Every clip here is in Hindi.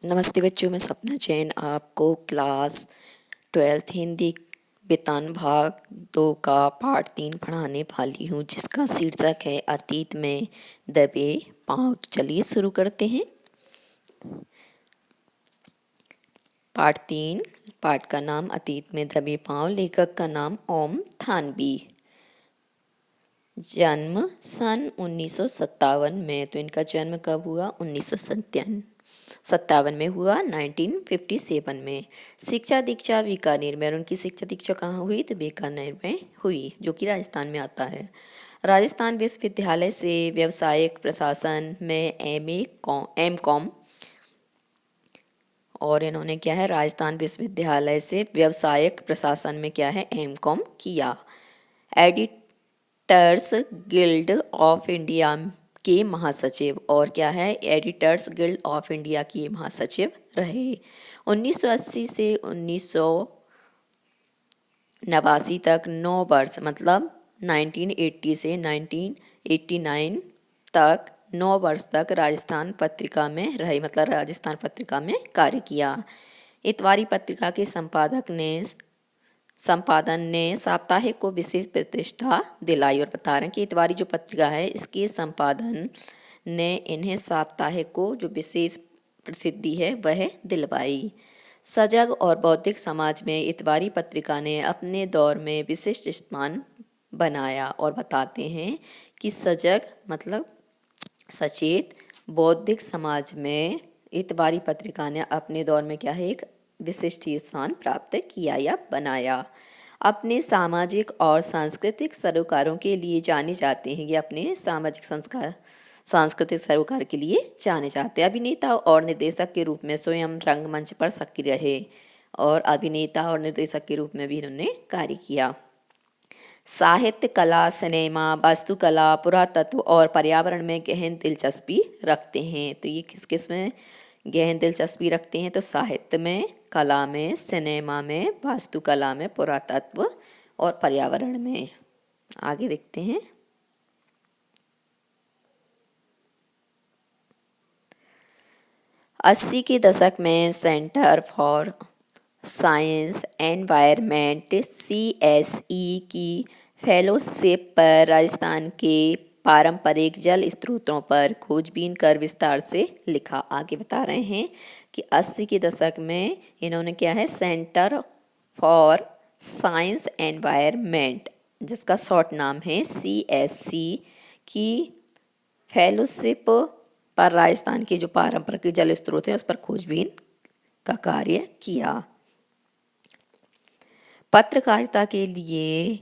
नमस्ते बच्चों, मैं सपना जैन आपको क्लास 12th हिंदी वितान भाग 2 का पाठ 3 पढ़ाने वाली हूँ, जिसका शीर्षक है अतीत में दबे पाँव। तो चलिए शुरू करते हैं। पाठ 3, पाठ का नाम अतीत में दबे पाँव। लेखक का नाम ओम थानवी। जन्म सन 1957 में। तो इनका जन्म कब हुआ? 1957 में हुआ, 1957 में। शिक्षा दीक्षा बीकानेर में। और उनकी शिक्षा दीक्षा कहाँ हुई? तो बीकानेर में हुई, जो कि राजस्थान में आता है। राजस्थान विश्वविद्यालय से व्यावसायिक प्रशासन में एम कॉम, और इन्होंने क्या है, राजस्थान विश्वविद्यालय से व्यावसायिक प्रशासन में क्या है, एम कॉम किया। एडिटर्स गिल्ड ऑफ इंडिया के महासचिव, और क्या है, एडिटर्स गिल्ड ऑफ इंडिया की महासचिव रहे। 1980 से 1989 तक 9 वर्ष, मतलब 1980 से 1989 तक 9 वर्ष तक राजस्थान पत्रिका में रहे, मतलब राजस्थान पत्रिका में कार्य किया। इतवारी पत्रिका के संपादन ने साप्ताहिक को विशेष प्रतिष्ठा दिलाई। और बता रहे हैं कि इतवारी जो पत्रिका है, इसके संपादन ने इन्हें साप्ताहिक को जो विशेष प्रसिद्धि है वह दिलवाई। सजग और बौद्धिक समाज में इतवारी पत्रिका ने अपने दौर में विशिष्ट स्थान बनाया। और बताते हैं कि सजग मतलब सचेत, बौद्धिक समाज में इतवारी पत्रिका ने अपने दौर में क्या है, एक विशिष्ट स्थान प्राप्त किया या बनाया। अपने सामाजिक और सांस्कृतिक सरोकारों के लिए जाने जाते हैं। ये अपने सांस्कृतिक सरोकार के लिए जाने जाते हैं। अभिनेता और निर्देशक के रूप में स्वयं रंगमंच पर सक्रिय रहे, और अभिनेता और निर्देशक के रूप में भी इन्होंने कार्य किया। साहित्य, कला, सिनेमा, वास्तुकला, पुरातत्व और पर्यावरण में गहन दिलचस्पी रखते हैं। तो ये किस किस में गहन दिलचस्पी रखते हैं? तो साहित्य में, कला में, सिनेमा में, वास्तुकला में, पुरातत्व और पर्यावरण में। आगे देखते हैं। 80 के दशक में centre for science environment CSE की फेलोशिप पर राजस्थान के पारंपरिक जल स्रोतों पर खोजबीन कर विस्तार से लिखा। आगे बता रहे हैं कि 80 के दशक में इन्होंने क्या है, सेंटर फॉर साइंस एनवायरनमेंट, जिसका शॉर्ट नाम है CSC, की फेलोशिप पर राजस्थान के जो पारंपरिक जल स्रोत हैं उस पर खोजबीन का कार्य किया। पत्रकारिता के लिए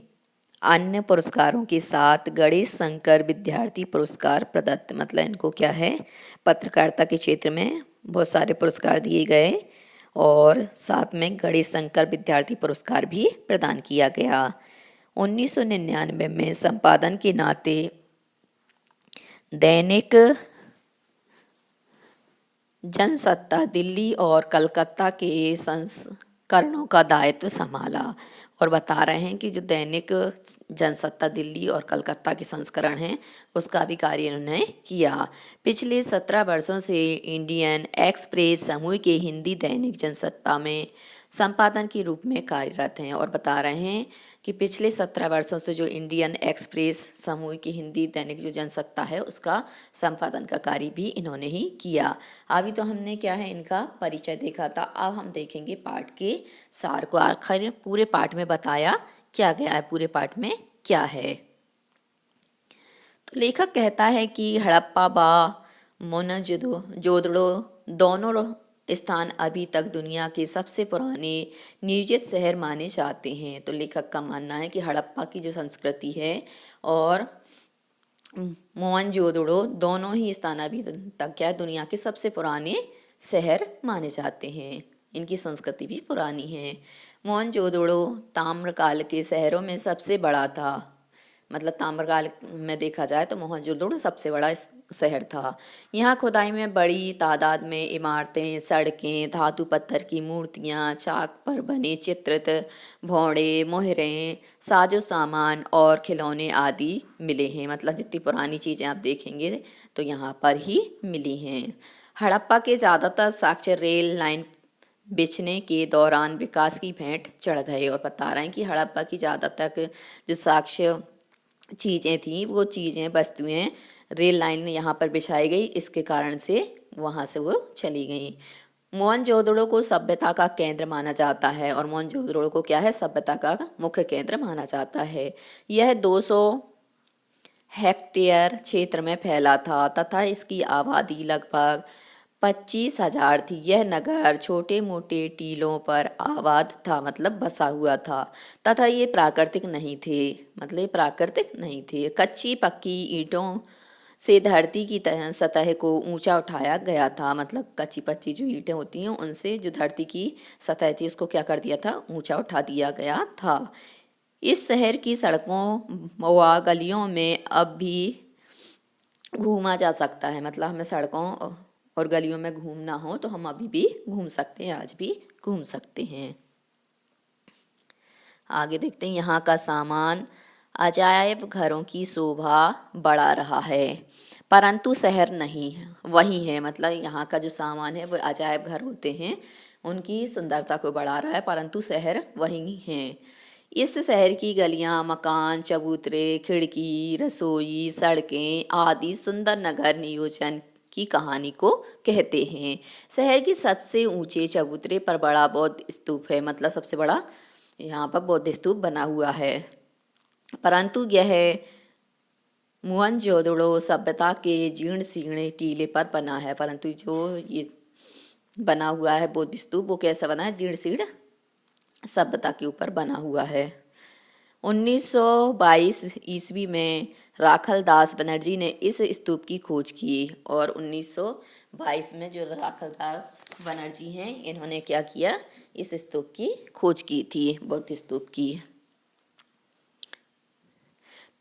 अन्य पुरस्कारों के साथ गणेश शंकर विद्यार्थी पुरस्कार प्रदत्त, मतलब इनको क्या है, पत्रकारिता के क्षेत्र में बहुत सारे पुरस्कार दिए गए, और साथ में गणेश शंकर विद्यार्थी पुरस्कार भी प्रदान किया गया। 1999 में संपादन के नाते दैनिक जनसत्ता दिल्ली और कलकत्ता के संस्करणों का दायित्व संभाला। और बता रहे हैं कि जो दैनिक जनसत्ता दिल्ली और कलकत्ता के संस्करण हैं उसका भी कार्य इन्होंने किया। पिछले 17 वर्षों से इंडियन एक्सप्रेस समूह के हिंदी दैनिक जनसत्ता में संपादन के रूप में कार्यरत हैं। और बता रहे हैं कि पिछले 17 वर्षों से जो इंडियन एक्सप्रेस समूह की हिंदी दैनिक जो जनसत्ता है उसका संपादन का कार्य भी इन्होंने ही किया। अभी तो हमने क्या है, इनका परिचय देखा था। अब हम देखेंगे पाठ के सार को। आखिर पूरे पाठ में बताया क्या गया है, पूरे पाठ में क्या है। तो लेखक कहता है कि हड़प्पा मोहनजोदड़ो दोनों स्थान अभी तक दुनिया के सबसे पुराने नियोजित शहर माने जाते हैं। तो लेखक का मानना है कि हड़प्पा की जो संस्कृति है और मोहनजोदड़ो दोनों ही स्थान अभी तक क्या दुनिया के सबसे पुराने शहर माने जाते हैं। इनकी संस्कृति भी पुरानी है। मोहनजोदड़ो ताम्रकाल के शहरों में सबसे बड़ा था, मतलब ताम्रकाल में देखा जाए तो मोहनजोदड़ो सबसे बड़ा शहर था। यहाँ खुदाई में बड़ी तादाद में इमारतें, सड़कें, धातु पत्थर की मूर्तियाँ, चाक पर बने चित्रित भौड़े, मोहरें, साजो सामान और खिलौने आदि मिले हैं। मतलब जितनी पुरानी चीज़ें आप देखेंगे तो यहाँ पर ही मिली हैं। हड़प्पा के ज़्यादातर साक्ष्य रेल लाइन बिछने के दौरान विकास की भेंट चढ़ गए और बता रहे हैं कि हड़प्पा की ज़्यादातर जो साक्ष्य चीज़ें थी वो चीज़ें वस्तुएं रेल लाइन यहाँ पर बिछाई गई, इसके कारण से वहाँ से वो चली गई। मोहनजोदड़ो को सभ्यता का केंद्र माना जाता है और मोहनजोदड़ो को क्या है, सभ्यता का मुख्य केंद्र माना जाता है। यह 200 हेक्टेयर क्षेत्र में फैला था तथा इसकी आबादी लगभग 25,000 थी। यह नगर छोटे मोटे टीलों पर आबाद था, मतलब बसा हुआ था, तथा ये प्राकृतिक नहीं थे, मतलब ये प्राकृतिक नहीं थे। कच्ची पक्की ईंटों से धरती की सतह को ऊंचा उठाया गया था, मतलब कच्ची पच्ची जो ईंटें होती हैं उनसे जो धरती की सतह थी उसको क्या कर दिया था, ऊंचा उठा दिया गया था। इस शहर की सड़कों व गलियों में अब भी घूमा जा सकता है, मतलब हमें सड़कों और गलियों में घूमना हो तो हम अभी भी घूम सकते हैं, आज भी घूम सकते हैं। आगे देखते हैं, यहाँ का सामान अजायब घरों की शोभा बढ़ा रहा है परंतु शहर नहीं वही है, मतलब यहाँ का जो सामान है वो अजायब घर होते हैं उनकी सुंदरता को बढ़ा रहा है परंतु शहर वही है। इस शहर की गलियां, मकान, चबूतरे, खिड़की, रसोई, सड़कें आदि सुंदर नगर नियोजन की कहानी को कहते हैं। शहर की सबसे ऊंचे चबूतरे पर बड़ा बौद्ध स्तूप है, मतलब सबसे बड़ा यहाँ पर बौद्ध स्तूप बना हुआ है, परंतु यह मोहनजोदड़ो सभ्यता के जीर्ण शीर्ण टीले पर बना है। परंतु जो ये बना हुआ है बौद्ध स्तूप वो कैसा बना है, जीर्ण शीर्ण सभ्यता के ऊपर बना हुआ है। 1922 ईस्वी में राखल दास बनर्जी ने इस स्तूप की खोज की और 1922 में जो राखल दास बनर्जी हैं इन्होंने क्या किया, इस स्तूप की खोज की थी, बौद्ध स्तूप की।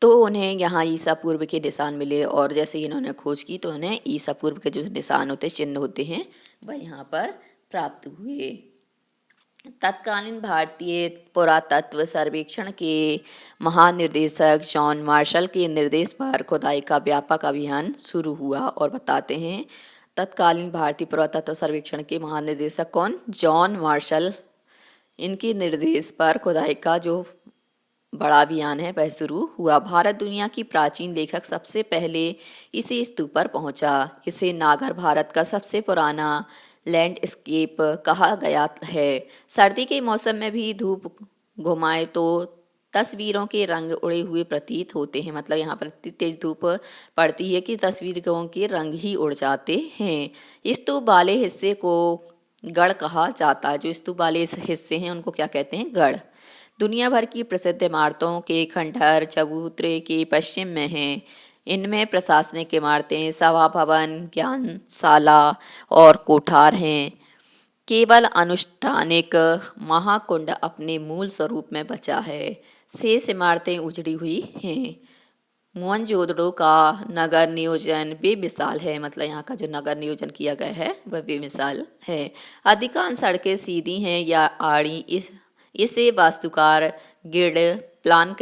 तो उन्हें यहाँ ईसा पूर्व के निशान मिले और जैसे इन्होंने खोज की तो उन्हें ईसा पूर्व के जो निशान होते, चिन्ह होते हैं, वह यहाँ पर प्राप्त हुए। तत्कालीन भारतीय पुरातत्व सर्वेक्षण के महानिर्देशक जॉन मार्शल के निर्देश पर खुदाई का व्यापक अभियान शुरू हुआ और बताते हैं तत्कालीन भारतीय पुरातत्व सर्वेक्षण के महानिर्देशक कौन, जॉन मार्शल, इनके निर्देश पर खुदाई का जो बड़ा अभियान है वह शुरू हुआ। भारत दुनिया की प्राचीन लेखक सबसे पहले इसी स्तूप पर पहुंचा। इसे नागर भारत का सबसे पुराना लैंडस्केप कहा गया है। सर्दी के मौसम में भी धूप घुमाए तो तस्वीरों के रंग उड़े हुए प्रतीत होते हैं, मतलब यहाँ पर इतनी तेज धूप पड़ती है कि तस्वीरों के रंग ही उड़ जाते हैं। स्तूप वाले हिस्से को गढ़ कहा जाता है, जो स्तूप वाले हिस्से हैं उनको क्या कहते हैं, गढ़। दुनिया भर की प्रसिद्ध इमारतों के खंडहर चबूतरे के पश्चिम में हैं। इनमें प्रशासनिक इमारतें, सभा भवन, ज्ञानशाला और कोठार हैं। केवल अनुष्ठानिक महाकुंड अपने मूल स्वरूप में बचा है, शेष इमारतें उजड़ी हुई हैं। मोहनजोदड़ो का नगर नियोजन बेमिसाल है, मतलब यहाँ का जो नगर नियोजन किया गया है वह बेमिसाल है। अधिकांश सड़कें सीधी हैं या आड़ी, इसे वास्तुकार गिर्ड प्लान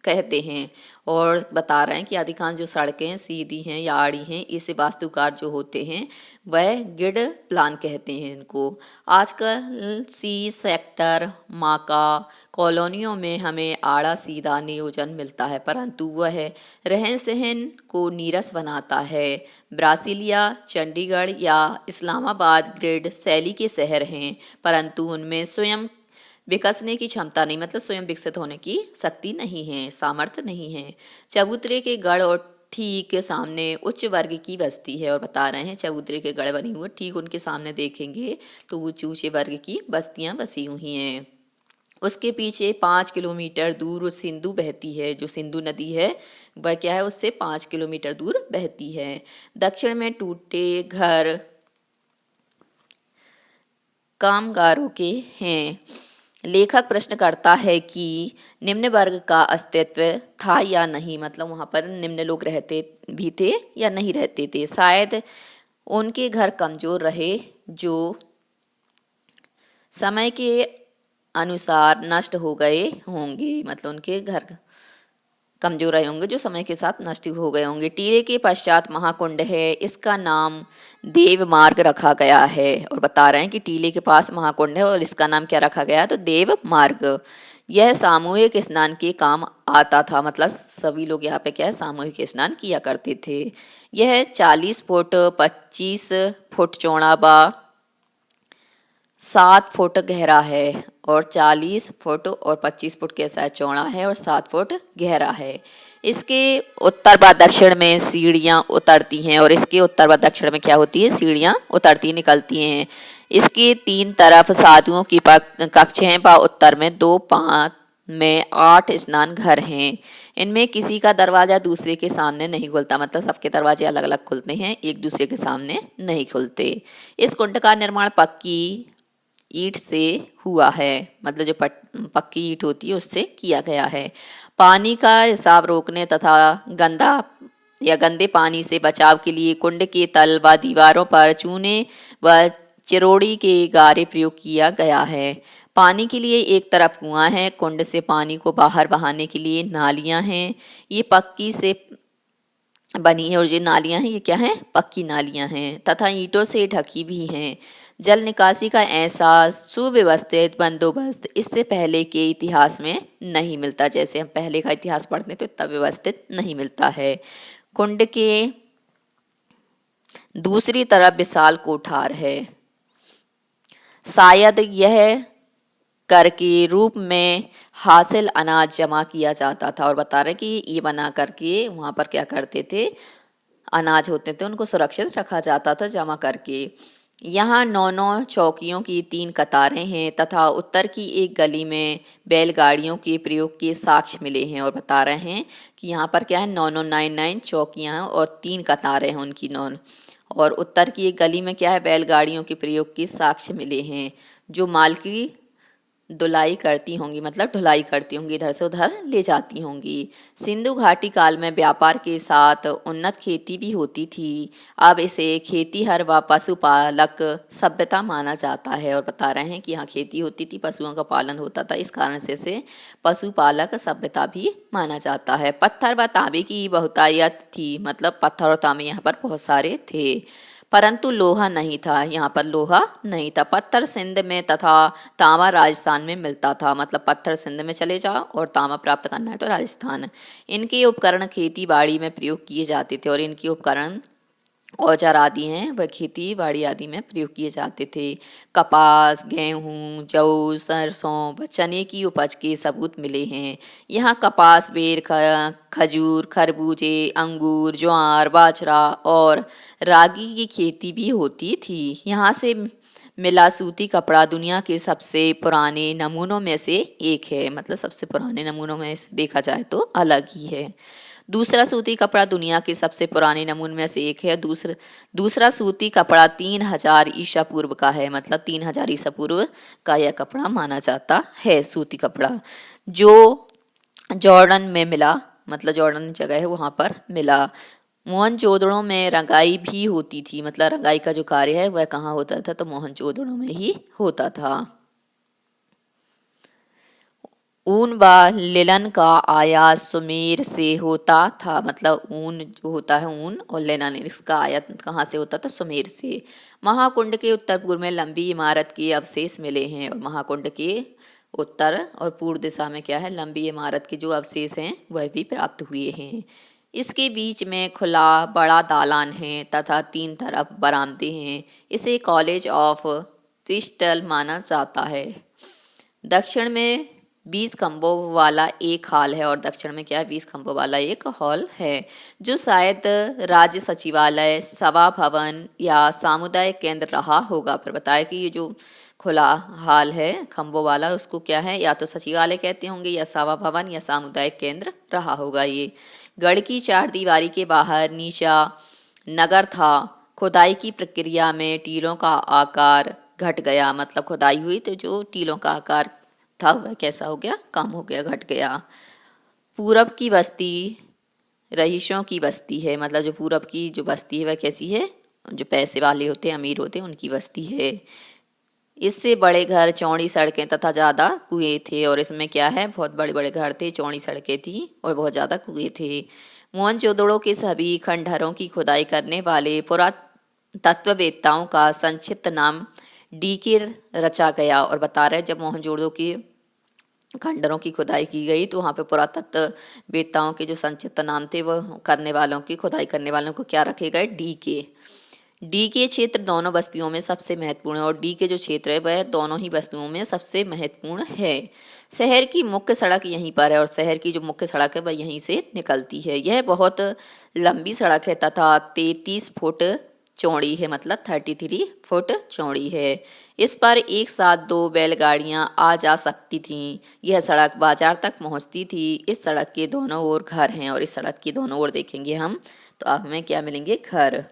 कहते हैं और बता रहे हैं कि अधिकांश जो सड़कें सीधी हैं या आड़ी हैं इसे वास्तुकार जो होते हैं वह गिर्ड प्लान कहते हैं इनको। आजकल सी सेक्टर माका कॉलोनियों में हमें आड़ा सीधा नियोजन मिलता है परंतु वह रहन सहन को नीरस बनाता है। ब्रासीलिया, चंडीगढ़ या इस्लामाबाद ग्रिड शैली के शहर हैं परंतु उनमें स्वयं विकसने की क्षमता नहीं, मतलब स्वयं विकसित होने की शक्ति नहीं है, सामर्थ्य नहीं है। चबूतरे के गढ़ और ठीक सामने उच्च वर्ग की बस्ती है और बता रहे हैं चबूतरे के गढ़ बने हुए ठीक उनके सामने देखेंगे तो ऊंचे वर्ग की बस्तियां बसी हुई हैं। उसके पीछे 5 किलोमीटर दूर सिंधु बहती है, जो सिंधु नदी है वह क्या है उससे 5 किलोमीटर दूर बहती है। दक्षिण में टूटे घर कामगारों के हैं। लेखक प्रश्न करता है कि निम्न वर्ग का अस्तित्व था या नहीं, मतलब वहाँ पर निम्न लोग रहते भी थे या नहीं रहते थे। शायद उनके घर कमजोर रहे जो समय के अनुसार नष्ट हो गए होंगे, मतलब उनके घर कमजोर रहे होंगे जो समय के साथ नष्ट हो गए होंगे। टीले के पश्चात महाकुंड है, इसका नाम देव मार्ग रखा गया है। और बता रहे हैं कि टीले के पास महाकुंड है और इसका नाम क्या रखा गया है, तो देव मार्ग। यह सामूहिक स्नान के काम आता था, मतलब सभी लोग यहाँ पे क्या है, सामूहिक स्नान किया करते थे। यह 40 फुट 25 फुट चौड़ा व 7 फुट गहरा है, और 40 फुट और 25 फुट के साथ चौड़ा है और 7 फुट गहरा है। इसके उत्तर व दक्षिण में सीढ़ियाँ उतरती हैं, और इसके उत्तर व दक्षिण में क्या होती है, सीढ़ियाँ उतरती निकलती हैं। इसके 3 तरफ साधुओं की कक्ष हैं व उत्तर में 2 5 में 8 स्नान घर हैं। इनमें किसी का दरवाजा दूसरे के सामने नहीं खुलता, मतलब सबके दरवाजे अलग अलग खुलते हैं, एक दूसरे के सामने नहीं खुलते। इस कुंड का निर्माण पक्की ईंट से हुआ है, मतलब जो पक्की ईंट होती है उससे किया गया है। पानी का रिसाव रोकने तथा गंदा या गंदे पानी से बचाव के लिए कुंड के तल व दीवारों पर चूने व चिरोड़ी के गारे प्रयोग किया गया है। पानी के लिए एक तरफ कुआं है, कुंड से पानी को बाहर बहाने के लिए नालियां हैं। ये पक्की से बनी है, और ये नालियां हैं, ये क्या हैं, पक्की नालियां हैं तथा ईंटों से ढकी भी हैं। जल निकासी का ऐसा सुव्यवस्थित बंदोबस्त इससे पहले के इतिहास में नहीं मिलता। जैसे हम पहले का इतिहास पढ़ते हैं तो इतना व्यवस्थित नहीं मिलता है। कुंड के दूसरी तरफ विशाल कोठार है, शायद यह कर के रूप में हासिल अनाज जमा किया जाता था। और बता रहे कि ये बना करके वहाँ पर क्या करते थे, अनाज होते थे उनको सुरक्षित रखा जाता था जमा करके। यहाँ 9 चौकियों की 3 कतारें हैं तथा उत्तर की एक गली में बैलगाड़ियों के प्रयोग के साक्ष्य मिले हैं। और बता रहे हैं कि यहाँ पर क्या है, 9 चौकियाँ हैं और 3 कतारें हैं उनकी 9। और उत्तर की एक गली में क्या है, बैलगाड़ियों के प्रयोग के साक्ष्य मिले हैं, जो माल की धुलाई करती होंगी, मतलब ढुलाई करती होंगी, इधर से उधर ले जाती होंगी। सिंधु घाटी काल में व्यापार के साथ उन्नत खेती भी होती थी। अब इसे खेतीहर व पशुपालक सभ्यता माना जाता है। और बता रहे हैं कि यहाँ खेती होती थी, पशुओं का पालन होता था, इस कारण से इसे पशुपालक सभ्यता भी माना जाता है। पत्थर व तांबे की बहुतायत थी, मतलब पत्थर और तांबे यहाँ पर बहुत सारे थे, परंतु लोहा नहीं था। यहाँ पर लोहा नहीं था। पत्थर सिंध में तथा तांबा राजस्थान में मिलता था, मतलब पत्थर सिंध में चले जाओ और तांबा प्राप्त करना है तो राजस्थान। इनके उपकरण खेती बाड़ी में प्रयोग किए जाते थे, और इनके उपकरण औजार आदि हैं वह खेती बाड़ी आदि में प्रयोग किए जाते थे। कपास, गेहूँ, जौ, सरसों व चने की उपज के सबूत मिले हैं। यहाँ कपास, बेर, खजूर, खरबूजे, अंगूर, ज्वार, बाजरा और रागी की खेती भी होती थी। यहाँ से मिला सूती कपड़ा दुनिया के सबसे पुराने नमूनों में से एक है, मतलब सबसे पुराने नमूनों में से देखा जाए तो अलग ही है। दूसरा सूती कपड़ा दुनिया के सबसे पुराने नमूनों में से एक है। दूसरा सूती कपड़ा 3000 ईसा पूर्व का है, मतलब 3000 ईसा पूर्व का यह कपड़ा माना जाता है, सूती कपड़ा, जो जॉर्डन में मिला, मतलब जॉर्डन जगह है वहाँ पर मिला। मोहनजोदड़ो में रंगाई भी होती थी, मतलब रंगाई का जो कार्य है वह कहाँ होता था, तो मोहनजोदड़ो में ही होता था। ऊन व लिनन का आयात सुमेर से होता था, मतलब ऊन जो होता है, ऊन और लिनन, इसका आयात कहाँ से होता था, सुमेर से। महाकुंड के उत्तर पूर्व में लंबी इमारत के अवशेष मिले हैं, और महाकुंड के उत्तर और पूर्व दिशा में क्या है, लंबी इमारत के जो अवशेष हैं वह भी प्राप्त हुए हैं। इसके बीच में खुला बड़ा दालान है तथा 3 तरफ बरामदे हैं। इसे कॉलेज ऑफ क्रिस्टल माना जाता है। दक्षिण में 20 खंभों वाला एक हॉल है, और दक्षिण में क्या है, 20 खंभों वाला एक हॉल है, जो शायद राज्य सचिवालय, सभा भवन या सामुदायिक केंद्र रहा होगा। फिर बताया कि ये जो खुला हॉल है खंभों वाला, उसको क्या है, या तो सचिवालय कहते होंगे या सभा भवन या सामुदायिक केंद्र रहा होगा। ये गढ़ की 4 दीवारी के बाहर नीचा नगर था। खुदाई की प्रक्रिया में टीलों का आकार घट गया, मतलब खुदाई हुई तो जो टीलों का आकार था वह कैसा हो गया, कम हो गया, घट गया। पूरब की बस्ती रईसों की बस्ती है, मतलब जो पूरब की जो बस्ती है वह कैसी है, जो पैसे वाले होते हैं, अमीर होते हैं, उनकी बस्ती है। इससे बड़े घर, चौड़ी सड़कें तथा ज़्यादा कुएं थे, और इसमें क्या है, बहुत बड़े बड़े घर थे, चौड़ी सड़कें थी और बहुत ज़्यादा कुएं थे। मोहनजोदड़ो के सभी खंडहरों की खुदाई करने वाले तत्ववेत्ताओं का संक्षिप्त नाम डीके रचा गया। और बता रहे जब मोहनजोदड़ो की खंडरों की खुदाई की गई तो वहाँ पे पुरातत्व वेत्ताओं के जो संक्षिप्त नाम थे वो करने वालों की खुदाई करने वालों को क्या रखे गए, डीके। डी के क्षेत्र दोनों बस्तियों में सबसे महत्वपूर्ण है और डी के जो क्षेत्र है वह दोनों ही बस्तियों में सबसे महत्वपूर्ण है। शहर की मुख्य सड़क यहीं पर है और शहर की जो मुख्य सड़क है वह यहीं से निकलती है। यह बहुत लंबी सड़क है तथा 33 फुट चौड़ी है, मतलब 33 फुट चौड़ी है। इस पर एक साथ 2 बैलगाड़ियां आ जा सकती थीं। यह सड़क बाजार तक पहुंचती थी। इस सड़क के दोनों ओर घर हैं और इस सड़क के दोनों ओर देखेंगे हम तो अब हमें क्या मिलेंगे, घर।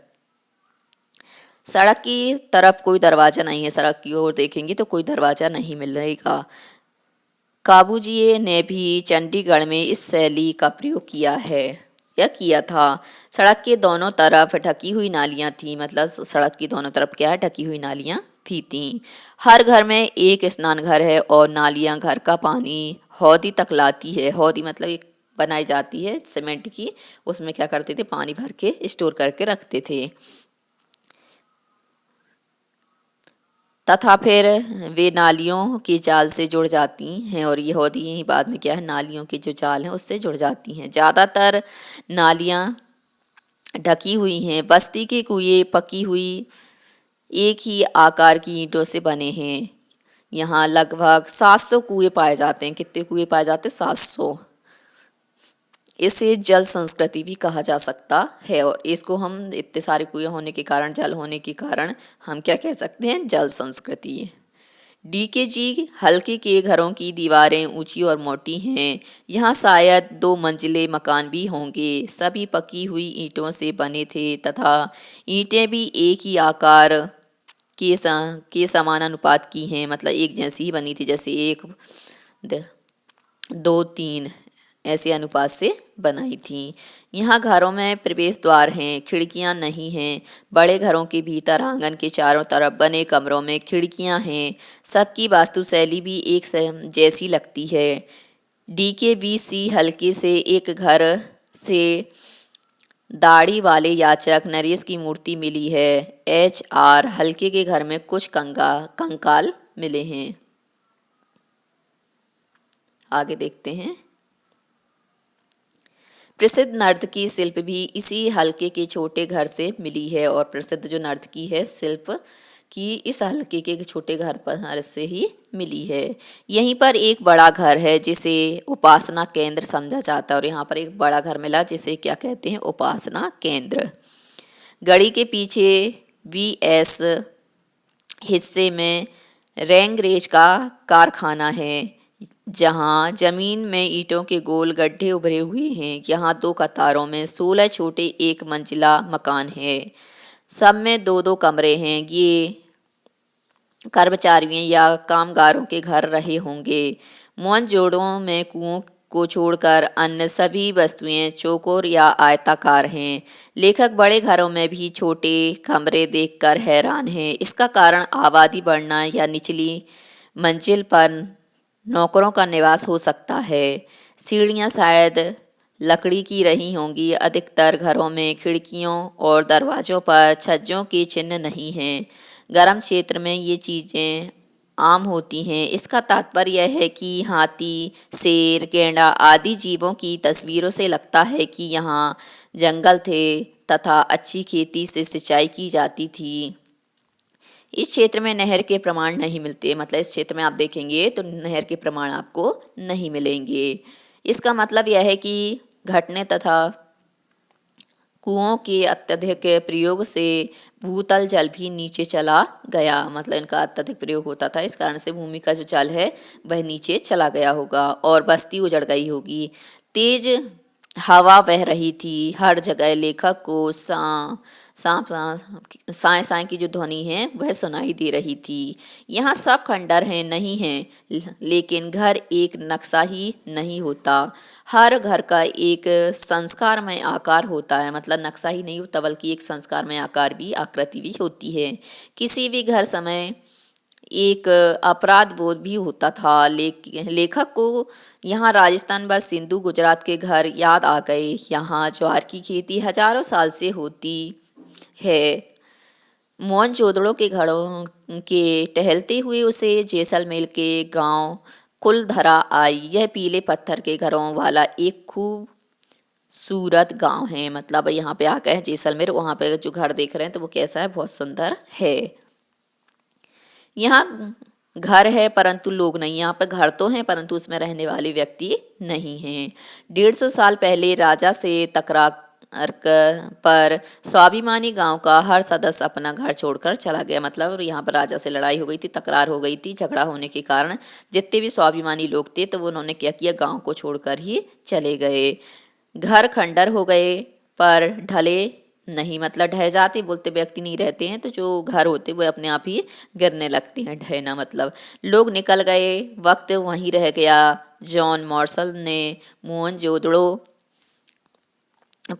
सड़क की तरफ कोई दरवाजा नहीं है, सड़क की ओर देखेंगे तो कोई दरवाजा नहीं मिलेगा। काबूजिए ने भी चंडीगढ़ में इस शैली का प्रयोग किया है या किया था। सड़क के दोनों तरफ ढकी हुई नालियां थी, मतलब सड़क की दोनों तरफ क्या है, ढकी हुई नालियां भी थीं। हर घर में एक स्नान घर है और नालियां घर का पानी हौदी तक लाती है। हौदी मतलब एक बनाई जाती है सीमेंट की, उसमें क्या करते थे, पानी भर के स्टोर करके रखते थे। तथा फिर वे नालियों के जाल से जुड़ जाती हैं और ये हौदी यही बाद में क्या है, नालियों के जो जाल हैं उससे जुड़ जाती हैं। ज़्यादातर नालियाँ ढकी हुई हैं। बस्ती के कुएं पकी हुई एक ही आकार की ईंटों से बने हैं। यहाँ लगभग 700 कुएं पाए जाते हैं। कितने कुएं पाए जाते हैं, 700। इसे जल संस्कृति भी कहा जा सकता है और इसको हम इतने सारे कुएं होने के कारण, जल होने के कारण हम क्या कह सकते हैं, जल संस्कृति। डीकेजी हल्के के घरों की दीवारें ऊंची और मोटी हैं। यहाँ शायद 2 मंजिले मकान भी होंगे। सभी पकी हुई ईंटों से बने थे तथा ईंटें भी एक ही आकार के समानानुपात की हैं, मतलब एक जैसी ही बनी थी, जैसे 1 2 3 ऐसे अनुपात से बनाई थी। यहाँ घरों में प्रवेश द्वार हैं, खिड़कियाँ नहीं हैं। बड़े घरों के भीतर आंगन के चारों तरफ बने कमरों में खिड़कियाँ हैं। सबकी वास्तुशैली भी एक जैसी लगती है। DKBC हल्के से एक घर से दाढ़ी वाले याचक नरेश की मूर्ति मिली है। HR हल्के के घर में कुछ कंकाल मिले हैं। आगे देखते हैं। प्रसिद्ध नर्तकी शिल्प भी इसी हल्के के छोटे घर से मिली है और प्रसिद्ध जो नर्तकी है शिल्प की इस हल्के के छोटे घर पर से ही मिली है। यहीं पर एक बड़ा घर है जिसे उपासना केंद्र समझा जाता है और यहाँ पर एक बड़ा घर मिला जिसे क्या कहते हैं, उपासना केंद्र। गढ़ी के पीछे BS हिस्से में रैंगरेज का कारखाना है जहां जमीन में ईंटों के गोल गड्ढे उभरे हुए हैं। यहाँ 2 कतारों में 16 छोटे 1 मंजिला मकान है। सब में 2-2 कमरे हैं। ये कर्मचारियों या कामगारों के घर रहे होंगे। मोहनजोदड़ो में कुओं को छोड़कर अन्य सभी वस्तुएं चौकोर या आयताकार हैं। लेखक बड़े घरों में भी छोटे कमरे देखकर हैरान हैं। इसका कारण आबादी बढ़ना या निचली मंजिल पर नौकरों का निवास हो सकता है। सीढ़ियाँ शायद लकड़ी की रही होंगी। अधिकतर घरों में खिड़कियों और दरवाज़ों पर छज्जों के चिन्ह नहीं हैं। गर्म क्षेत्र में ये चीज़ें आम होती हैं। इसका तात्पर्य यह है कि हाथी, शेर, गैंडा आदि जीवों की तस्वीरों से लगता है कि यहाँ जंगल थे तथा अच्छी खेती से सिंचाई की जाती थी। इस क्षेत्र में नहर के प्रमाण नहीं मिलते, मतलब इस क्षेत्र में आप देखेंगे तो नहर के प्रमाण आपको नहीं मिलेंगे। इसका मतलब यह है कि घटने तथा कुओं के अत्यधिक प्रयोग से भूतल जल भी नीचे चला गया, मतलब इनका अत्यधिक प्रयोग होता था, इस कारण से भूमि का जो जल है वह नीचे चला गया होगा और बस्ती उजड़ गई होगी। तेज हवा बह रही थी। हर जगह लेखक को साए साए की जो ध्वनि है वह सुनाई दे रही थी। यहाँ सब खंडर हैं नहीं हैं, लेकिन घर एक नक्शा ही नहीं होता। हर घर का एक संस्कारमय आकार होता है, मतलब नक्शा ही नहीं होता बल्कि एक संस्कारमय आकार भी, आकृति भी होती है। किसी भी घर समय एक अपराध बोध भी होता था। लेखक को यहाँ राजस्थान व सिंधु गुजरात के घर याद आ गए। यहाँ ज्वार की खेती हजारों साल से होती है। मोहनजोदड़ो के घरों के टहलते हुए उसे जैसलमेर के गांव कुलधरा आई। यह पीले पत्थर के घरों वाला एक खूबसूरत गांव है। मतलब यहाँ पे आकर जैसलमेर, वहाँ पे जो घर देख रहे हैं तो वो कैसा है, बहुत सुंदर है। यहाँ घर है परंतु लोग नहीं, यहाँ पर घर तो हैं परंतु उसमें रहने वाले व्यक्ति नहीं हैं। 150 साल पहले राजा से तकरार पर स्वाभिमानी गांव का हर सदस्य अपना घर छोड़कर चला गया। मतलब यहाँ पर राजा से लड़ाई हो गई थी, तकरार हो गई थी, झगड़ा होने के कारण जितने भी स्वाभिमानी लोग थे तो वो उन्होंने क्या किया, गांव को छोड़कर ही चले गए। घर खंडर हो गए पर ढले नहीं, मतलब ढह जाते, बोलते व्यक्ति नहीं रहते हैं तो जो घर होते वो अपने आप ही गिरने लगते हैं। ढहना मतलब लोग निकल गए, वक्त वहीं रह गया। जॉन मार्शल ने मोहनजोदड़ो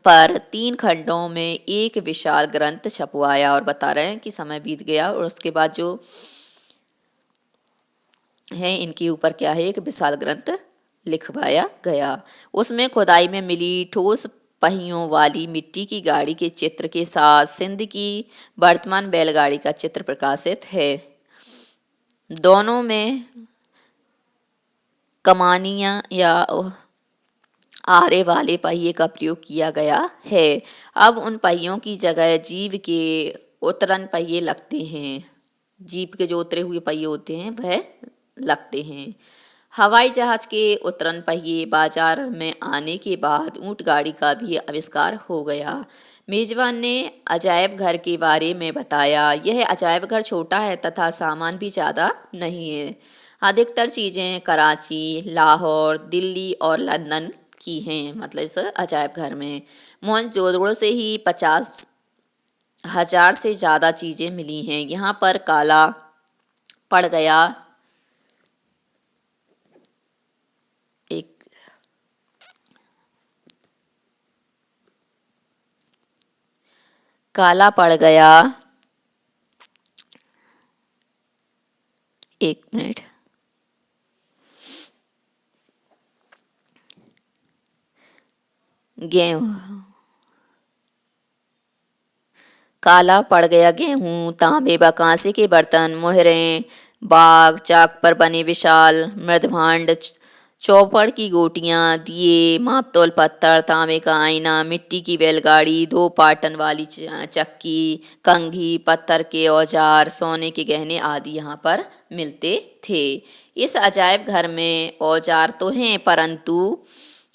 पर 3 खंडों में एक विशाल ग्रंथ छपवाया। और बता रहे हैं कि समय बीत गया और उसके बाद जो है इनके ऊपर क्या है, एक विशाल ग्रंथ लिखवाया गया। उसमें खुदाई में मिली ठोस पहियों वाली मिट्टी की गाड़ी के चित्र के साथ सिंध की वर्तमान बैलगाड़ी का चित्र प्रकाशित है। दोनों में कमानियां या आरे वाले पहिए का प्रयोग किया गया है। अब उन पहियों की जगह जीव के उतरन पहिए लगते हैं। जीप के जो उतरे हुए पहिए होते हैं वह लगते हैं। हवाई जहाज के उतरन पहिए बाजार में आने के बाद ऊंट गाड़ी का भी आविष्कार हो गया। मेजबान ने अजायब घर के बारे में बताया। यह अजायब घर छोटा है तथा सामान भी ज़्यादा नहीं है। अधिकतर चीज़ें कराची, लाहौर, दिल्ली और लंदन की हैं। मतलब इस अजायब घर में मोहनजोदड़ो से ही 50,000 से ज़्यादा चीज़ें मिली हैं। यहाँ पर काला पड़ गया एक काला पड़ गया, एक मिनट, गेहूँ, काला पड़ गया गेहूँ, तांबे व कांसे के बर्तन, मोहरें, बाग, चाक पर बने विशाल मृदभांड, चौपड़ की गोटियाँ, दिए, मापतोल पत्थर, तांबे का आईना, मिट्टी की बैलगाड़ी, 2 पाटन वाली चक्की, कंघी, पत्थर के औजार, सोने के गहने आदि यहाँ पर मिलते थे। इस अजायब घर में औजार तो हैं परंतु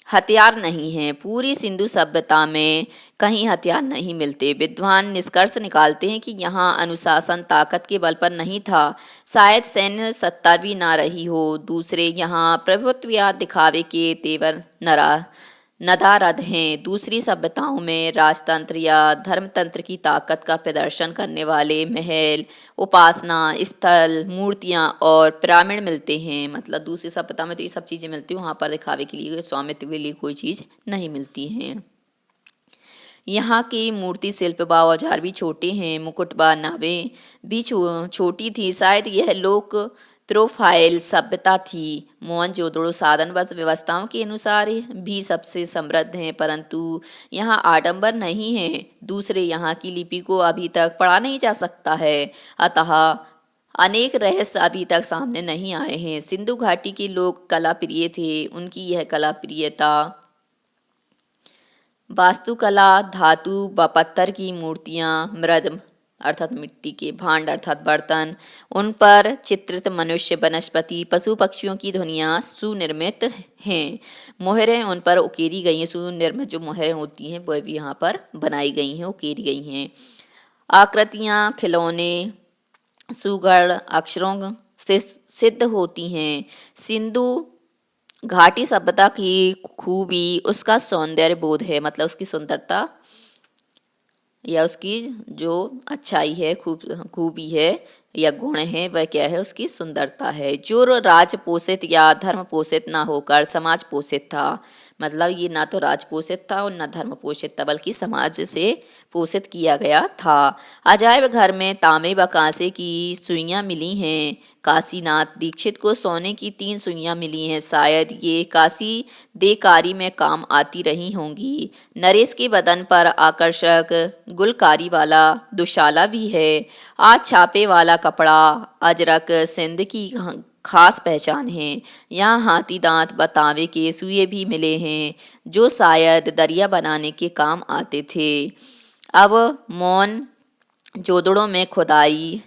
हथियार नहीं हैं। पूरी सिंधु सभ्यता में कहीं हथियार नहीं मिलते। विद्वान निष्कर्ष निकालते हैं कि यहाँ अनुशासन ताकत के बल पर नहीं था, शायद सैन्य सत्ता भी ना रही हो। दूसरे यहाँ प्रभुत्व या दिखावे के तेवर नदारद हैं। दूसरी सभ्यताओं में राजतंत्र या धर्मतंत्र की ताकत का प्रदर्शन करने वाले महल, उपासना स्थल, मूर्तियाँ और पिरामिड मिलते हैं। मतलब दूसरी सभ्यता में तो ये सब चीज़ें मिलती हैं, वहाँ पर दिखावे के लिए, स्वामित्व के लिए कोई चीज़ नहीं मिलती हैं। यहाँ की मूर्ति शिल्प व औजार भी छोटे हैं। मुकुट व नावें भी छोटी थी। शायद यह लोक प्रोफाइल सभ्यता थी। मोहनजोदड़ो साधन व व्यवस्थाओं के अनुसार भी सबसे समृद्ध हैं परंतु यहाँ आडंबर नहीं है। दूसरे यहाँ की लिपि को अभी तक पढ़ा नहीं जा सकता है, अतः अनेक रहस्य अभी तक सामने नहीं आए हैं। सिंधु घाटी के लोग कला प्रिय थे। उनकी यह कला प्रियता वास्तुकला, धातु व पत्थर की मूर्तियाँ, मृद अर्थात मिट्टी के भांड अर्थात बर्तन, उन पर चित्रित मनुष्य, वनस्पति, पशु पक्षियों की ध्वनियाँ सुनिर्मित हैं। मोहरें उन पर उकेरी गई हैं। सुनिर्मित जो मोहरें होती हैं वह भी यहाँ पर बनाई गई हैं, उकेरी गई हैं। आकृतियाँ, खिलौने सुगढ़ अक्षरों से सिद्ध होती हैं। सिंधु घाटी सभ्यता की खूबी उसका सौंदर्य बोध है। मतलब उसकी सुंदरता या उसकी जो अच्छाई है, खूबी है, या गुण है वह क्या है, उसकी सुंदरता है। जो राज पोषित या धर्म पोषित ना होकर समाज पोषित था, मतलब ये ना तो राज पोषित था और ना धर्म पोषित था, बल्कि समाज से पोषित किया गया था। अजायब घर में तांबे व कांसे की सुइयां मिली हैं। काशीनाथ दीक्षित को सोने की 3 सुइयां मिली हैं, शायद ये काशी देकारी में काम आती रही होंगी। नरेश के बदन पर आकर्षक गुलकारी वाला दुशाला भी है। आज छापे वाला कपड़ा अजरक सिंध की खास पहचान है। यहाँ हाथी दांत व तांबे के सुए भी मिले हैं, जो शायद दरिया बनाने के काम आते थे। अब मौन जोदड़ों में खुदाई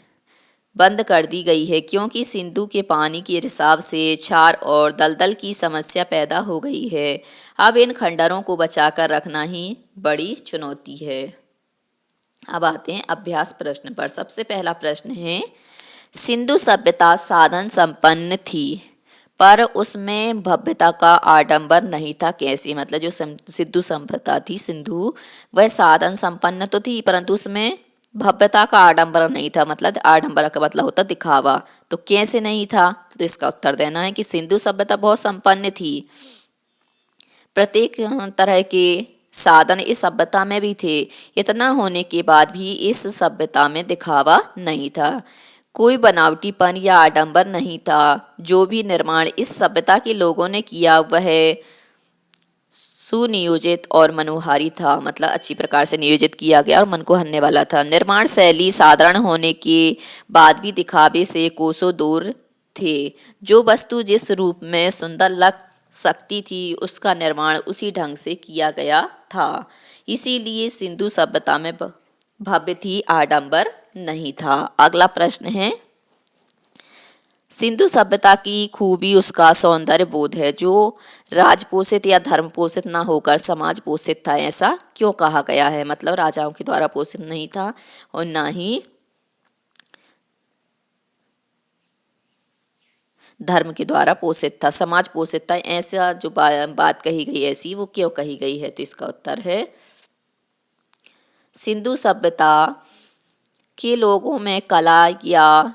बंद कर दी गई है, क्योंकि सिंधु के पानी के रिसाव से क्षार और दलदल की समस्या पैदा हो गई है। अब इन खंडरों को बचाकर रखना ही बड़ी चुनौती है। अब आते हैं अभ्यास प्रश्न पर। सबसे पहला प्रश्न है, सिंधु सभ्यता साधन संपन्न थी पर उसमें भव्यता का आडंबर नहीं था, कैसे? मतलब जो सिंधु सभ्यता थी, सिंधु, वह साधन संपन्न तो थी परंतु उसमें भव्यता का आडंबर नहीं था। मतलब आडंबर का मतलब होता दिखावा, तो कैसे नहीं था? तो इसका उत्तर देना है कि सिंधु सभ्यता बहुत संपन्न थी। प्रत्येक तरह के साधन इस सभ्यता में भी थे। इतना होने के बाद भी इस सभ्यता में दिखावा नहीं था, कोई बनावटीपन या आडंबर नहीं था। जो भी निर्माण इस सभ्यता के लोगों ने किया वह सुनियोजित और मनोहारी था, मतलब अच्छी प्रकार से नियोजित किया गया और मन को हरने वाला था। निर्माण शैली साधारण होने के बाद भी दिखावे से कोसों दूर थे। जो वस्तु जिस रूप में सुंदर लग सकती थी उसका निर्माण उसी ढंग से किया गया था। इसीलिए सिंधु सभ्यता में भव्य थी, आडंबर नहीं था। अगला प्रश्न है, सिंधु सभ्यता की खूबी उसका सौंदर्य बोध है, जो राजपोषित या धर्म पोषित न होकर समाज पोषित था। ऐसा क्यों कहा गया है? मतलब राजाओं के द्वारा पोषित नहीं था और ना ही धर्म के द्वारा पोषित था, समाज पोषित था। ऐसा जो बात कही गई ऐसी, वो क्यों कही गई है? तो इसका उत्तर है, सिंधु सभ्यता के लोगों में कला या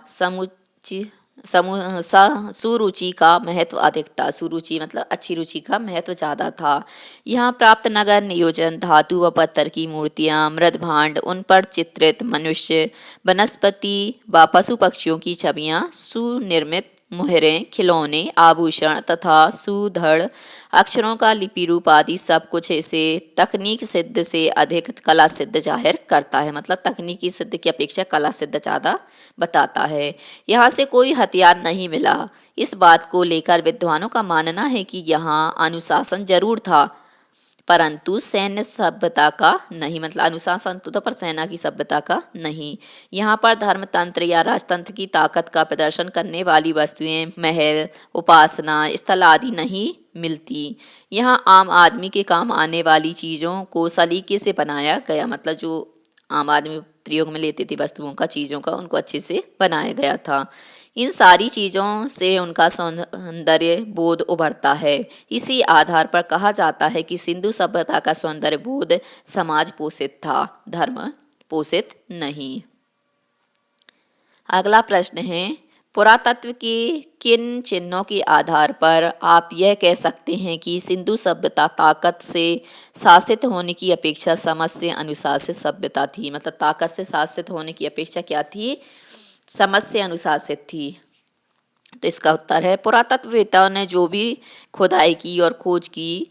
सुरुचि का महत्व अधिक था। सुरुचि मतलब अच्छी रुचि का महत्व ज़्यादा था। यहाँ प्राप्त नगर नियोजन, धातु व पत्थर की मूर्तियाँ, मृद भांड, उन पर चित्रित मनुष्य, वनस्पति व पशु पक्षियों की छवियाँ, सुनिर्मित मुहरें, खिलौने, आभूषण तथा सुदृढ़ अक्षरों का लिपि रूप आदि सब कुछ इसे तकनीक सिद्ध से अधिक कला सिद्ध जाहिर करता है। मतलब तकनीकी सिद्ध की अपेक्षा कला सिद्ध ज़्यादा बताता है। यहाँ से कोई हथियार नहीं मिला। इस बात को लेकर विद्वानों का मानना है कि यहाँ अनुशासन जरूर था परंतु सैन्य सभ्यता का नहीं। मतलब अनुशासन तो था पर सेना की सभ्यता का नहीं। यहाँ पर धर्मतंत्र या राजतंत्र की ताकत का प्रदर्शन करने वाली वस्तुएं, महल, उपासना स्थल आदि नहीं मिलती। यहाँ आम आदमी के काम आने वाली चीज़ों को सलीके से बनाया गया, मतलब जो आम आदमी प्रयोग में लेते थे वस्तुओं का, चीज़ों का, उनको अच्छे से बनाया गया था। इन सारी चीज़ों से उनका सौंदर्य बोध उभरता है। इसी आधार पर कहा जाता है कि सिंधु सभ्यता का सौंदर्य बोध समाज पोषित था, धर्म पोषित नहीं। अगला प्रश्न है, पुरातत्व के किन चिन्हों के आधार पर आप यह कह सकते हैं कि सिंधु सभ्यता ताकत से शासित होने की अपेक्षा समझ से अनुशासित सभ्यता थी? मतलब ताकत से शासित होने की अपेक्षा क्या थी? समझ से अनुशासित थी। तो इसका उत्तर है, पुरातत्ववेत्ताओं ने जो भी खुदाई की और खोज की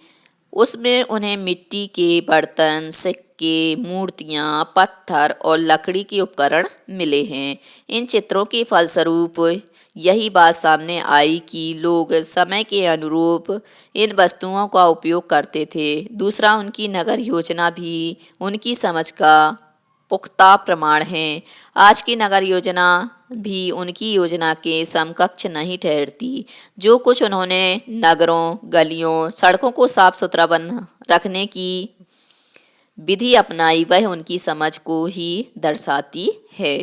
उसमें उन्हें मिट्टी के बर्तन, सिक्के, मूर्तियाँ, पत्थर और लकड़ी के उपकरण मिले हैं। इन चित्रों के फलस्वरूप यही बात सामने आई कि लोग समय के अनुरूप इन वस्तुओं का उपयोग करते थे। दूसरा, उनकी नगर योजना भी उनकी समझ का पुख्ता प्रमाण है। आज की नगर योजना भी उनकी योजना के समकक्ष नहीं ठहरती। जो कुछ उन्होंने नगरों, गलियों, सड़कों को साफ सुथरा बन रखने की विधि अपनाई वह उनकी समझ को ही दर्शाती है।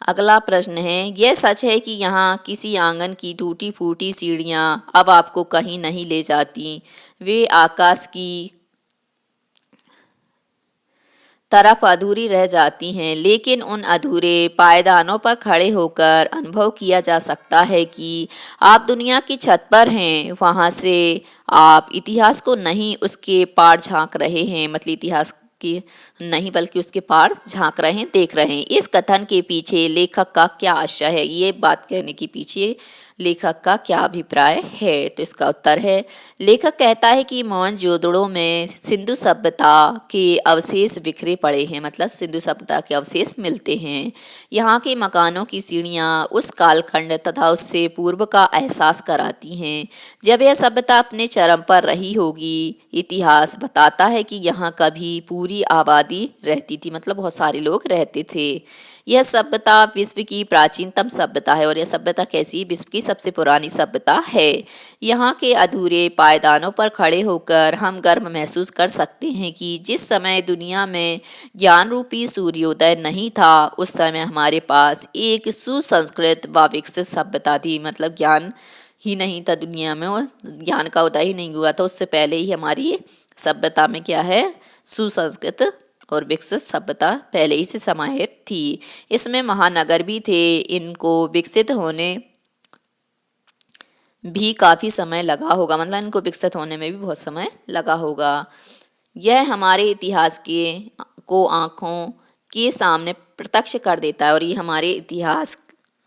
अगला प्रश्न है, यह सच है कि यहाँ किसी आंगन की टूटी फूटी सीढ़ियाँ अब आपको कहीं नहीं ले जाती, वे आकाश की तरफ अधूरी रह जाती हैं, लेकिन उन अधूरे पायदानों पर खड़े होकर अनुभव किया जा सकता है कि आप दुनिया की छत पर हैं। वहाँ से आप इतिहास को नहीं उसके पार झांक रहे हैं, मतलब इतिहास की नहीं बल्कि उसके पार झांक रहे हैं, देख रहे हैं। इस कथन के पीछे लेखक का क्या आशय है, ये बात कहने के पीछे लेखक का क्या अभिप्राय है? तो इसका उत्तर है, लेखक कहता है कि मोहनजोदड़ो में सिंधु सभ्यता के अवशेष बिखरे पड़े हैं, मतलब सिंधु सभ्यता के अवशेष मिलते हैं। यहाँ के मकानों की सीढ़ियाँ उस कालखंड तथा उससे पूर्व का एहसास कराती हैं जब यह सभ्यता अपने चरम पर रही होगी। इतिहास बताता है कि यहाँ कभी पूरी आबादी रहती थी, मतलब बहुत सारे लोग रहते थे। यह सभ्यता विश्व की प्राचीनतम सभ्यता है, और यह सभ्यता कैसी? विश्व की सबसे पुरानी सभ्यता है। यहाँ के अधूरे पायदानों पर खड़े होकर हम गर्व महसूस कर सकते हैं कि जिस समय दुनिया में ज्ञान रूपी सूर्योदय नहीं था, उस समय हमारे पास एक सुसंस्कृत व विकसित सभ्यता थी। मतलब ज्ञान ही नहीं था दुनिया में, और ज्ञान का उदय ही नहीं हुआ था, उससे पहले ही हमारी सभ्यता में क्या है? सुसंस्कृत और विकसित सभ्यता पहले ही से समाहित थी। इसमें महानगर भी थे। इनको विकसित होने भी काफ़ी समय लगा होगा, मतलब इनको विकसित होने में भी बहुत समय लगा होगा। यह हमारे इतिहास को आँखों के सामने प्रत्यक्ष कर देता है, और ये हमारे इतिहास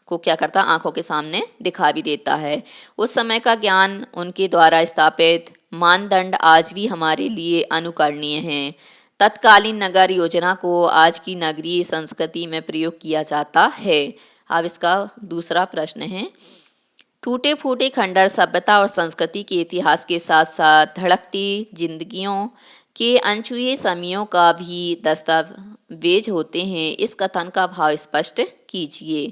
को क्या करता है? आँखों के सामने दिखा भी देता है। उस समय का ज्ञान, उनके द्वारा स्थापित मानदंड आज भी हमारे लिए अनुकरणीय हैं। तत्कालीन नगर योजना को आज की नगरीय संस्कृति में प्रयोग किया जाता है। अब इसका दूसरा प्रश्न है, टूटे फूटे खंडर सभ्यता और संस्कृति के इतिहास के साथ साथ धड़कती जिंदगियों के अनछुए समयों का भी दस्तावेज होते हैं। इस कथन का भाव स्पष्ट कीजिए।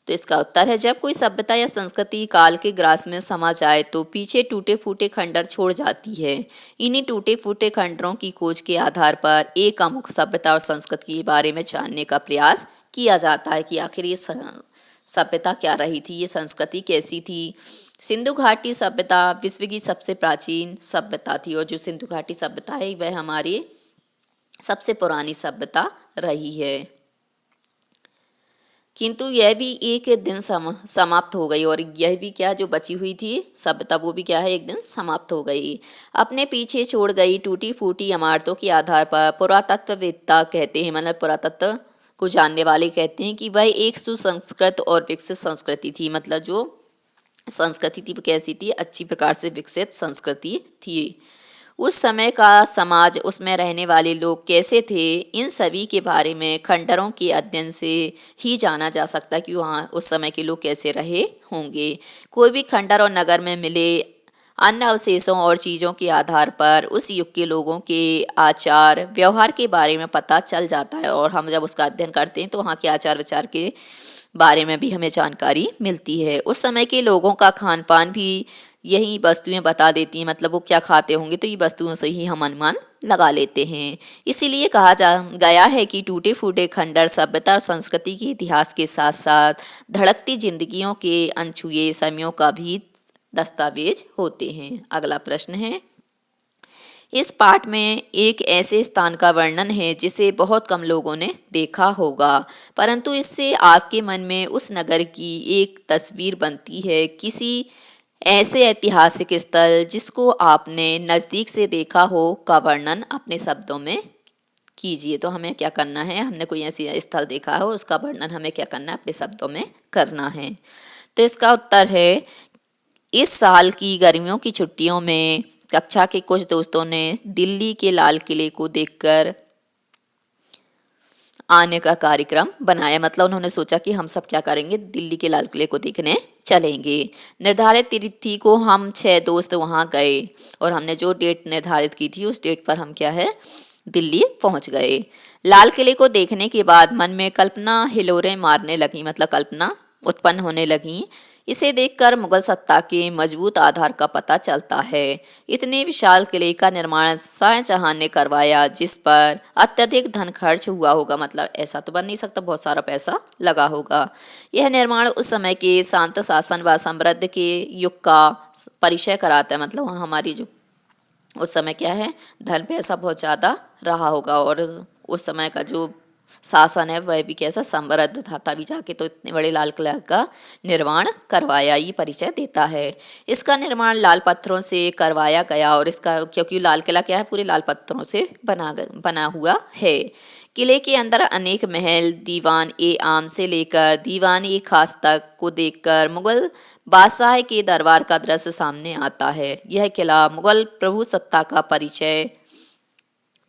तो इसका उत्तर है, जब कोई सभ्यता या संस्कृति काल के ग्रास में समा जाए तो पीछे टूटे फूटे खंडर छोड़ जाती है। इन्हीं टूटे फूटे खंडरों की खोज के आधार पर एक अमुक सभ्यता और संस्कृति के बारे में जानने का प्रयास किया जाता है कि आखिर ये सभ्यता क्या रही थी, ये संस्कृति कैसी थी। सिंधु घाटी सभ्यता विश्व की सबसे प्राचीन सभ्यता थी, और जो सिंधु घाटी सभ्यता है वह हमारी सबसे पुरानी सभ्यता रही है। किंतु यह भी एक दिन समाप्त हो गई, और यह भी क्या, जो बची हुई थी सभ्यता, वो भी क्या है, एक दिन समाप्त हो गई। अपने पीछे छोड़ गई टूटी फूटी इमारतों के आधार पर पुरातत्ववेत्ता कहते हैं, मतलब पुरातत्व को जानने वाले कहते हैं कि वह एक सुसंस्कृत और विकसित संस्कृति थी। मतलब जो संस्कृति थी वो कैसी थी? अच्छी प्रकार से विकसित संस्कृति थी। उस समय का समाज, उसमें रहने वाले लोग कैसे थे, इन सभी के बारे में खंडरों के अध्ययन से ही जाना जा सकता है कि वहाँ उस समय के लोग कैसे रहे होंगे। कोई भी खंडर और नगर में मिले अन्य अवशेषों और चीज़ों के आधार पर उस युग के लोगों के आचार व्यवहार के बारे में पता चल जाता है, और हम जब उसका अध्ययन करते हैं तो वहाँ के आचार विचार के बारे में भी हमें जानकारी मिलती है। उस समय के लोगों का खान पान भी यही वस्तुएं बता देती हैं, मतलब वो क्या खाते होंगे, तो ये वस्तुओं से ही हम अनुमान लगा लेते हैं। इसीलिए कहा जा गया है कि टूटे फूटे खंडर सभ्यता और संस्कृति के इतिहास के साथ साथ धड़कती जिंदगियों के अनछुए समयों का भी दस्तावेज होते हैं। अगला प्रश्न है, इस पाठ में एक ऐसे स्थान का वर्णन है जिसे बहुत कम लोगों ने देखा होगा, परंतु इससे आपके मन में उस नगर की एक तस्वीर बनती है। किसी ऐसे ऐतिहासिक स्थल जिसको आपने नज़दीक से देखा हो का वर्णन अपने शब्दों में कीजिए। तो हमें क्या करना है, हमने कोई ऐसी स्थल देखा हो उसका वर्णन हमें क्या करना है, अपने शब्दों में करना है। तो इसका उत्तर है, इस साल की गर्मियों की छुट्टियों में कक्षा के कुछ दोस्तों ने दिल्ली के लाल किले को देखकर आने का कार्यक्रम बनाया। मतलब उन्होंने सोचा कि हम सब क्या करेंगे, दिल्ली के लाल किले को देखने चलेंगे। निर्धारित तिथि को हम 6 दोस्त वहाँ गए, और हमने जो डेट निर्धारित की थी उस डेट पर हम क्या है, दिल्ली पहुँच गए। लाल किले को देखने के बाद मन में कल्पना हिलोरें मारने लगी, मतलब कल्पना उत्पन्न होने लगी। इसे देखकर मुगल सत्ता के मजबूत आधार का पता चलता है। इतने विशाल किले का निर्माण शाहजहां ने करवाया, जिस पर अत्यधिक धन खर्च हुआ होगा। मतलब ऐसा तो बन नहीं सकता, बहुत सारा पैसा लगा होगा। यह निर्माण उस समय के शांत शासन व समृद्ध के युग का परिचय कराता है। मतलब हमारी जो उस समय क्या है, धन पैसा बहुत ज़्यादा रहा होगा, और उस समय का जो शासन है वह भी कैसा समृद्ध था, तभी जाके तो इतने बड़े लाल किला का निर्माण करवाया, ये परिचय देता है। इसका निर्माण लाल पत्थरों से करवाया गया और इसका क्योंकि लाल किला क्या है, पूरे लाल पत्थरों से बना हुआ है। किले के अंदर अनेक महल, दीवान ए आम से लेकर दीवान ए खास तक को देखकर मुगल बादशाह के दरबार का दृश्य सामने आता है। यह किला मुगल प्रभु सत्ता का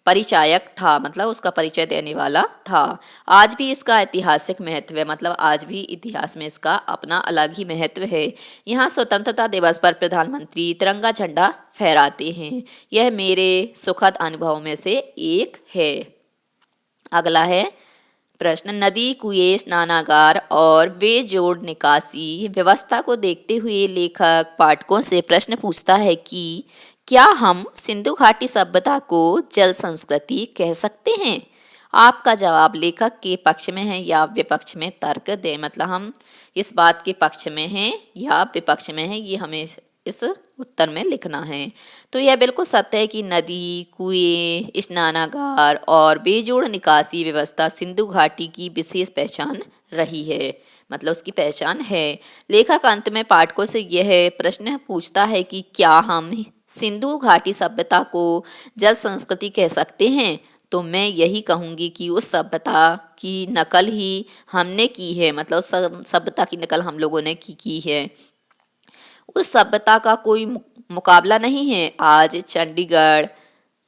परिचायक था, मतलब उसका परिचय देने वाला था। आज भी इसका ऐतिहासिक महत्व है, मतलब आज भी इतिहास में इसका अपना अलग ही महत्व है। यहाँ स्वतंत्रता दिवस पर प्रधानमंत्री तिरंगा झंडा फहराते हैं। यह मेरे सुखद अनुभवों में से एक है। अगला है प्रश्न, नदी, कुएं, स्नानागार और बेजोड़ निकासी व्यवस्था को देखते हुए लेखक पाठकों से प्रश्न पूछता है कि क्या हम सिंधु घाटी सभ्यता को जल संस्कृति कह सकते हैं? आपका जवाब लेखक के पक्ष में है या विपक्ष में तर्क दें, मतलब हम इस बात के पक्ष में हैं या विपक्ष में हैं, ये हमें इस उत्तर में लिखना है। तो यह बिल्कुल सत्य है कि नदी, कुएं, स्नानागार और बेजोड़ निकासी व्यवस्था सिंधु घाटी की विशेष पहचान रही है, मतलब उसकी पहचान है। लेखक अंत में पाठकों से यह प्रश्न पूछता है कि क्या हम सिंधु घाटी सभ्यता को जल संस्कृति कह सकते हैं? तो मैं यही कहूँगी कि उस सभ्यता की नकल ही हमने की है, मतलब उस सभ्यता की नकल हम लोगों ने की है। उस सभ्यता का कोई मुकाबला नहीं है। आज चंडीगढ़,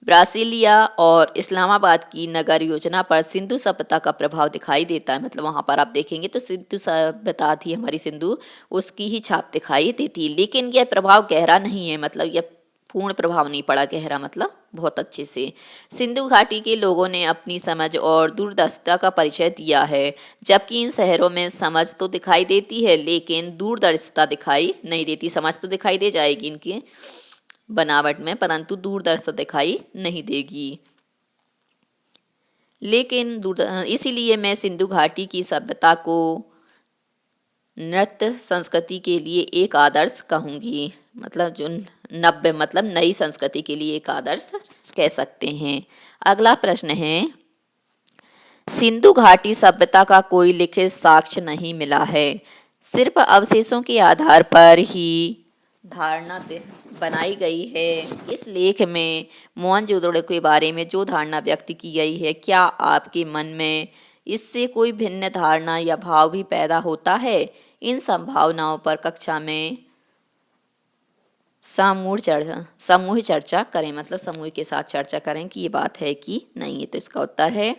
ब्रासीलिया और इस्लामाबाद की नगर योजना पर सिंधु सभ्यता का प्रभाव दिखाई देता है, मतलब वहाँ पर आप देखेंगे तो सिंधु सभ्यता थी हमारी, सिंधु उसकी ही छाप दिखाई देती। लेकिन यह प्रभाव गहरा नहीं है, मतलब यह पूर्ण प्रभाव नहीं पड़ा, गहरा मतलब बहुत अच्छे से। सिंधु घाटी के लोगों ने अपनी समझ और दूरदर्शिता का परिचय दिया है, जबकि इन शहरों में समझ तो दिखाई देती है लेकिन दूरदर्शिता दिखाई नहीं देती। समझ तो दिखाई दे जाएगी इनकी बनावट में, परंतु दूरदर्शिता दिखाई नहीं देगी। लेकिन इसीलिए मैं सिंधु घाटी की सभ्यता को नृत्य संस्कृति के लिए एक आदर्श कहूँगी, मतलब जो नव्य मतलब नई संस्कृति के लिए एक आदर्श कह सकते हैं। अगला प्रश्न है, सिंधु घाटी सभ्यता का कोई लिखित साक्ष्य नहीं मिला है, सिर्फ अवशेषों के आधार पर ही धारणा बनाई गई है। इस लेख में मोहनजोदड़ो के बारे में जो धारणा व्यक्त की गई है, क्या आपके मन में इससे कोई भिन्न धारणा या भाव भी पैदा होता है? इन संभावनाओं पर कक्षा में समूह चर्चा करें, मतलब समूह के साथ चर्चा करें कि ये बात है कि नहीं है। तो इसका उत्तर है,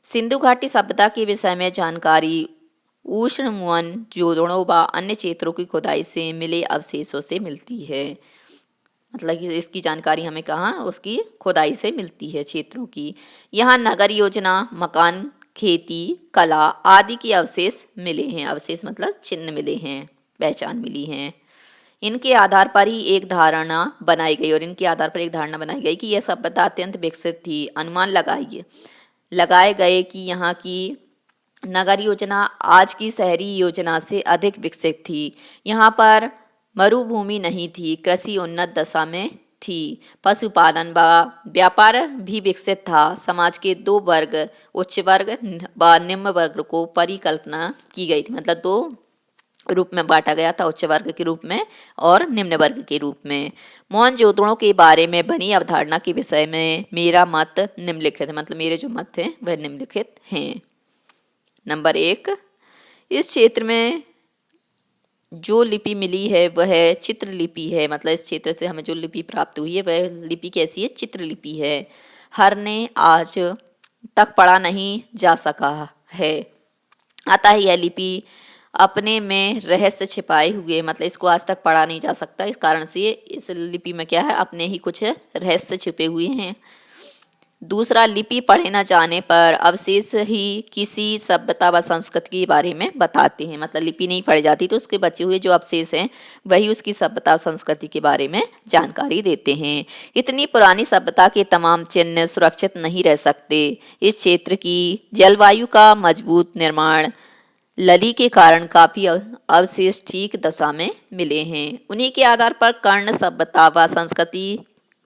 सिंधु घाटी सभ्यता के विषय में जानकारी उष्ण मोहनजोदड़ो व अन्य क्षेत्रों की खुदाई से मिले अवशेषों से मिलती है, मतलब कि इसकी जानकारी हमें कहाँ, उसकी खुदाई से मिलती है क्षेत्रों की। यहाँ नगर योजना, मकान, खेती, कला आदि के अवशेष मिले हैं। अवशेष मतलब चिन्ह मिले हैं, पहचान मिली है। इनके आधार पर ही एक धारणा बनाई गई और इनके आधार पर एक धारणा बनाई गई कि यह सभ्यता अत्यंत विकसित थी। अनुमान लगाए गए कि यहाँ की नगर योजना आज की शहरी योजना से अधिक विकसित थी। यहाँ पर मरुभूमि नहीं थी, कृषि उन्नत दशा में थी, पशुपालन व व्यापार भी विकसित था। समाज के दो वर्ग, उच्च वर्ग व निम्न वर्ग को परिकल्पना की गई थी, मतलब दो रूप में बांटा गया था, उच्च वर्ग के रूप में और निम्न वर्ग के रूप में। मोहनजोदड़ो के बारे में बनी अवधारणा के विषय में मेरा मत निम्नलिखित है, मतलब मेरे जो मत हैं वह निम्नलिखित हैं। नंबर 1, इस क्षेत्र में जो लिपि मिली है वह चित्र लिपि है, मतलब इस क्षेत्र से हमें जो लिपि प्राप्त हुई है वह लिपि कैसी है, चित्र लिपि है। हर ने आज तक पढ़ा नहीं जा सका है, अतः यह लिपि अपने में रहस्य छिपाए हुए, मतलब इसको आज तक पढ़ा नहीं जा सकता, इस कारण से इस लिपि में क्या है, अपने ही कुछ रहस्य छिपे हुए हैं। दूसरा, लिपि पढ़े न जाने पर अवशेष ही किसी सभ्यता व संस्कृति के बारे में बताते हैं, मतलब लिपि नहीं पढ़ी जाती तो उसके बचे हुए जो अवशेष हैं वही उसकी सभ्यता और संस्कृति के बारे में जानकारी देते हैं। इतनी पुरानी सभ्यता के तमाम चिन्ह सुरक्षित नहीं रह सकते। इस क्षेत्र की जलवायु का मजबूत निर्माण लली के कारण काफ़ी अवशेष ठीक दशा में मिले हैं। उन्हीं के आधार पर कर्ण सभ्यता व संस्कृति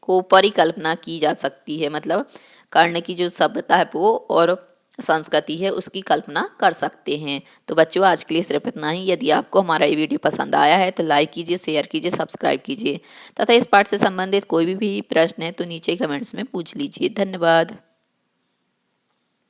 को परिकल्पना की जा सकती है, मतलब कर्ण की जो सभ्यता है वो और संस्कृति है उसकी कल्पना कर सकते हैं। तो बच्चों आज के लिए सिर्फ इतना ही। यदि आपको हमारा ये वीडियो पसंद आया है तो लाइक कीजिए, शेयर कीजिए, सब्सक्राइब कीजिए तथा इस पाठ से संबंधित कोई भी प्रश्न है तो नीचे कमेंट्स में पूछ लीजिए। धन्यवाद।